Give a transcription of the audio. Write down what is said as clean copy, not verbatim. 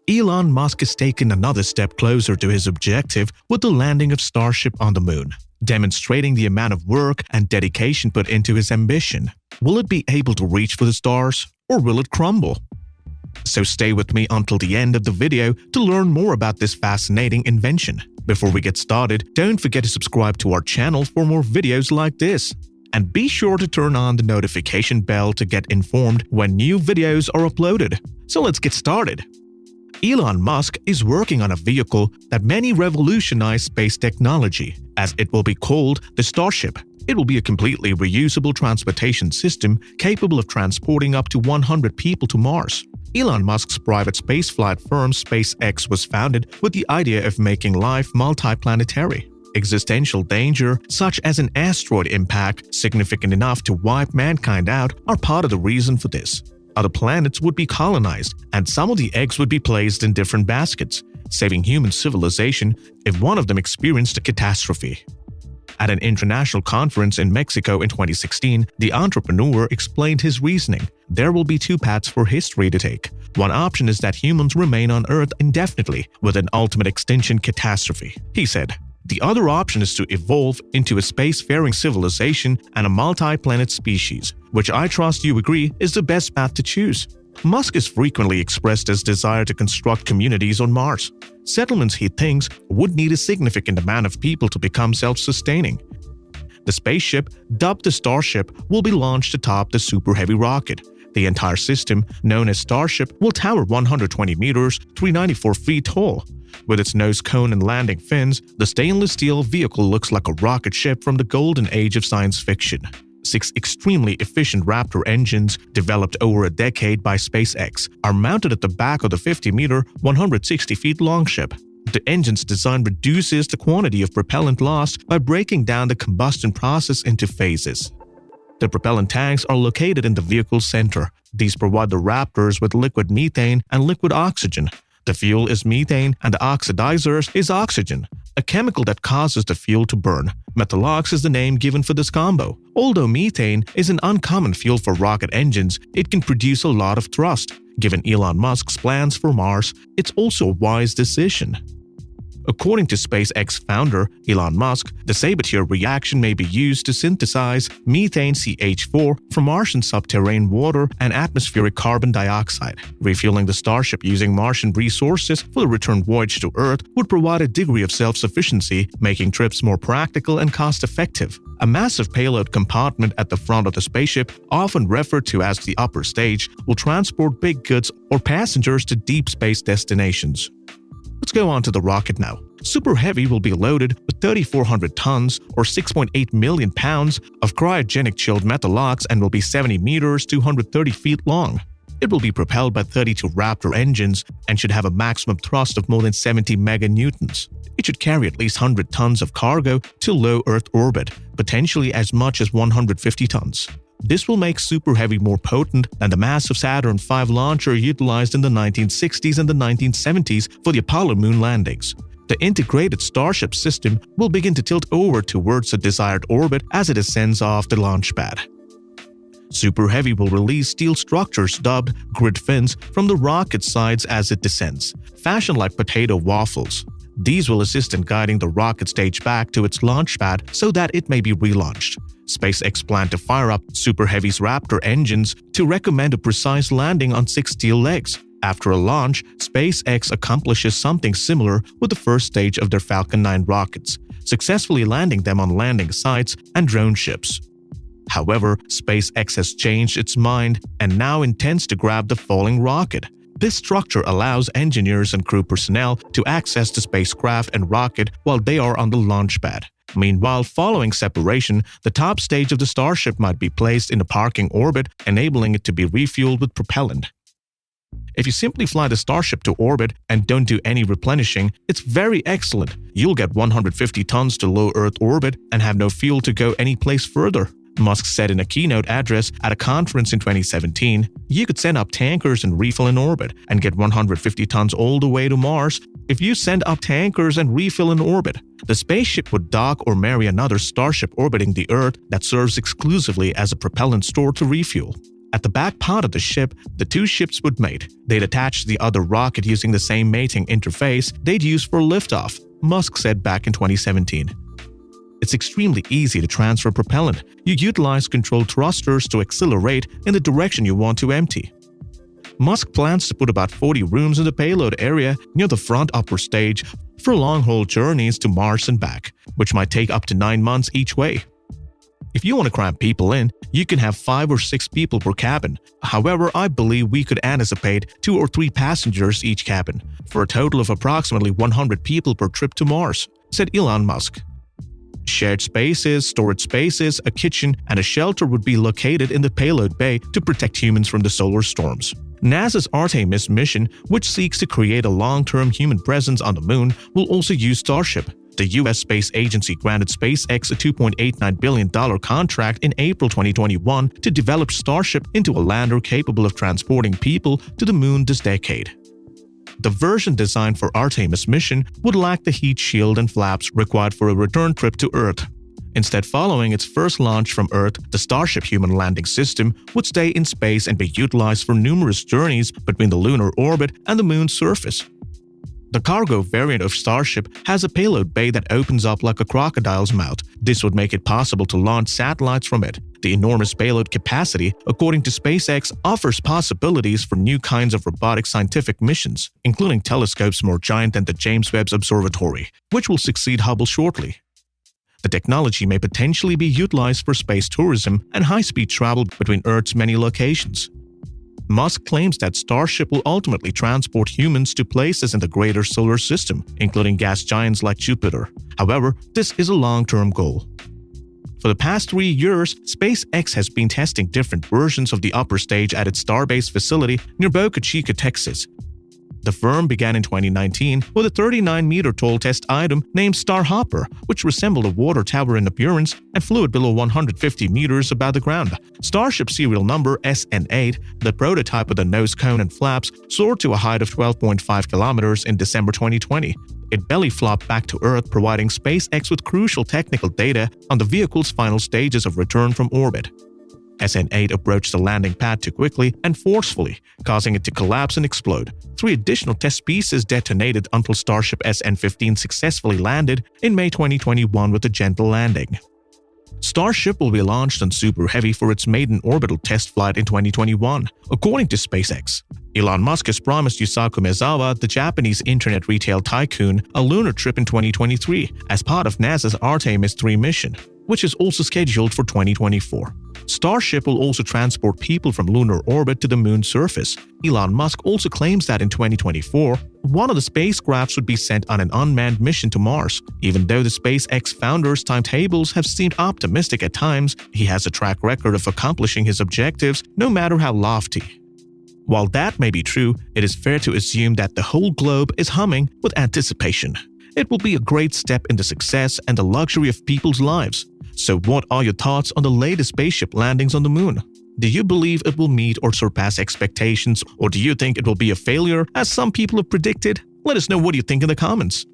Elon Musk is taking another step closer to his objective with the landing of Starship on the moon, demonstrating the amount of work and dedication put into his ambition. Will it be able to reach for the stars, or will it crumble? So stay with me until the end of the video to learn more about this fascinating invention. Before we get started, don't forget to subscribe to our channel for more videos like this. And be sure to turn on the notification bell to get informed when new videos are uploaded. So let's get started. Elon Musk is working on a vehicle that may revolutionize space technology, as it will be called the Starship. It will be a completely reusable transportation system capable of transporting up to 100 people to Mars. Elon Musk's private spaceflight firm SpaceX was founded with the idea of making life multiplanetary. Existential danger, such as an asteroid impact significant enough to wipe mankind out, are part of the reason for this. Other planets would be colonized, and some of the eggs would be placed in different baskets, saving human civilization if one of them experienced a catastrophe. At an international conference in Mexico in 2016, the entrepreneur explained his reasoning. There will be two paths for history to take. One option is that humans remain on Earth indefinitely with an ultimate extinction catastrophe, he said. The other option is to evolve into a spacefaring civilization and a multi-planet species, which I trust you agree is the best path to choose. Musk has frequently expressed his desire to construct communities on Mars. Settlements, he thinks, would need a significant amount of people to become self-sustaining. The spaceship, dubbed the Starship, will be launched atop the Super Heavy rocket. The entire system, known as Starship, will tower 120 meters, 394 feet tall. With its nose cone and landing fins, the stainless steel vehicle looks like a rocket ship from the golden age of science fiction. 6 extremely efficient Raptor engines, developed over a decade by SpaceX, are mounted at the back of the 50-meter, 160-feet-long ship. The engine's design reduces the quantity of propellant lost by breaking down the combustion process into phases. The propellant tanks are located in the vehicle's center. These provide the Raptors with liquid methane and liquid oxygen. The fuel is methane and the oxidizer is oxygen, a chemical that causes the fuel to burn. Methalox is the name given for this combo. Although methane is an uncommon fuel for rocket engines, it can produce a lot of thrust. Given Elon Musk's plans for Mars, it's also a wise decision. According to SpaceX founder Elon Musk, the Sabatier reaction may be used to synthesize methane CH4 from Martian subterranean water and atmospheric carbon dioxide. Refueling the Starship using Martian resources for the return voyage to Earth would provide a degree of self-sufficiency, making trips more practical and cost-effective. A massive payload compartment at the front of the spaceship, often referred to as the upper stage, will transport big goods or passengers to deep space destinations. Let's go on to the rocket now. Super Heavy will be loaded with 3,400 tons or 6.8 million pounds of cryogenic chilled Methalox and will be 70 meters, 230 feet long. It will be propelled by 32 Raptor engines and should have a maximum thrust of more than 70 meganewtons. It should carry at least 100 tons of cargo to low Earth orbit, potentially as much as 150 tons. This will make Super Heavy more potent than the massive Saturn V launcher utilized in the 1960s and the 1970s for the Apollo moon landings. The integrated Starship system will begin to tilt over towards the desired orbit as it ascends off the launch pad. Super Heavy will release steel structures dubbed grid fins from the rocket sides as it descends, fashioned like potato waffles. These will assist in guiding the rocket stage back to its launch pad so that it may be relaunched. SpaceX planned to fire up Super Heavy's Raptor engines to recommend a precise landing on 6 steel legs. After a launch, SpaceX accomplishes something similar with the first stage of their Falcon 9 rockets, successfully landing them on landing sites and drone ships. However, SpaceX has changed its mind and now intends to grab the falling rocket. This structure allows engineers and crew personnel to access the spacecraft and rocket while they are on the launch pad. Meanwhile, following separation, the top stage of the Starship might be placed in a parking orbit, enabling it to be refueled with propellant. If you simply fly the Starship to orbit and don't do any replenishing, it's very excellent. You'll get 150 tons to low Earth orbit and have no fuel to go any place further. Musk said in a keynote address at a conference in 2017, you could send up tankers and refill in orbit and get 150 tons all the way to Mars. If you send up tankers and refill in orbit, the spaceship would dock or marry another Starship orbiting the Earth that serves exclusively as a propellant store to refuel. At the back part of the ship, the two ships would mate. They'd attach to the other rocket using the same mating interface they'd use for liftoff, Musk said back in 2017. It's extremely easy to transfer propellant. You utilize controlled thrusters to accelerate in the direction you want to empty. Musk plans to put about 40 rooms in the payload area near the front upper stage for long-haul journeys to Mars and back, which might take up to 9 months each way. If you want to cram people in, you can have 5 or 6 people per cabin. However, I believe we could anticipate 2 or 3 passengers each cabin, for a total of approximately 100 people per trip to Mars, said Elon Musk. Shared spaces, storage spaces, a kitchen, and a shelter would be located in the payload bay to protect humans from the solar storms. NASA's Artemis mission, which seeks to create a long-term human presence on the moon, will also use Starship. The U.S. Space Agency granted SpaceX a $2.89 billion contract in April 2021 to develop Starship into a lander capable of transporting people to the moon this decade. The version designed for Artemis mission would lack the heat shield and flaps required for a return trip to Earth. Instead, following its first launch from Earth, the Starship human landing system would stay in space and be utilized for numerous journeys between the lunar orbit and the moon's surface. The cargo variant of Starship has a payload bay that opens up like a crocodile's mouth. This would make it possible to launch satellites from it. The enormous payload capacity, according to SpaceX, offers possibilities for new kinds of robotic scientific missions, including telescopes more giant than the James Webb Observatory, which will succeed Hubble shortly. The technology may potentially be utilized for space tourism and high-speed travel between Earth's many locations. Musk claims that Starship will ultimately transport humans to places in the greater solar system, including gas giants like Jupiter. However, this is a long-term goal. For the past 3 years, SpaceX has been testing different versions of the upper stage at its Starbase facility near Boca Chica, Texas. The firm began in 2019 with a 39-meter-tall test item named Starhopper, which resembled a water tower in appearance and flew at below 150 meters above the ground. Starship serial number SN8, the prototype with a nose cone and flaps, soared to a height of 12.5 kilometers in December 2020. It belly flopped back to Earth, providing SpaceX with crucial technical data on the vehicle's final stages of return from orbit. SN8 approached the landing pad too quickly and forcefully, causing it to collapse and explode. 3 additional test pieces detonated until Starship SN15 successfully landed in May 2021 with a gentle landing. Starship will be launched on Super Heavy for its maiden orbital test flight in 2021, according to SpaceX. Elon Musk has promised Yusaku Maezawa, the Japanese internet retail tycoon, a lunar trip in 2023 as part of NASA's Artemis 3 mission, which is also scheduled for 2024. Starship will also transport people from lunar orbit to the moon's surface. Elon Musk also claims that in 2024, one of the spacecrafts would be sent on an unmanned mission to Mars. Even though the SpaceX founder's timetables have seemed optimistic at times, he has a track record of accomplishing his objectives, no matter how lofty. While that may be true, it is fair to assume that the whole globe is humming with anticipation. It will be a great step in the success and the luxury of people's lives. So what are your thoughts on the latest spaceship landings on the moon? Do you believe it will meet or surpass expectations, or do you think it will be a failure, as some people have predicted? Let us know what you think in the comments.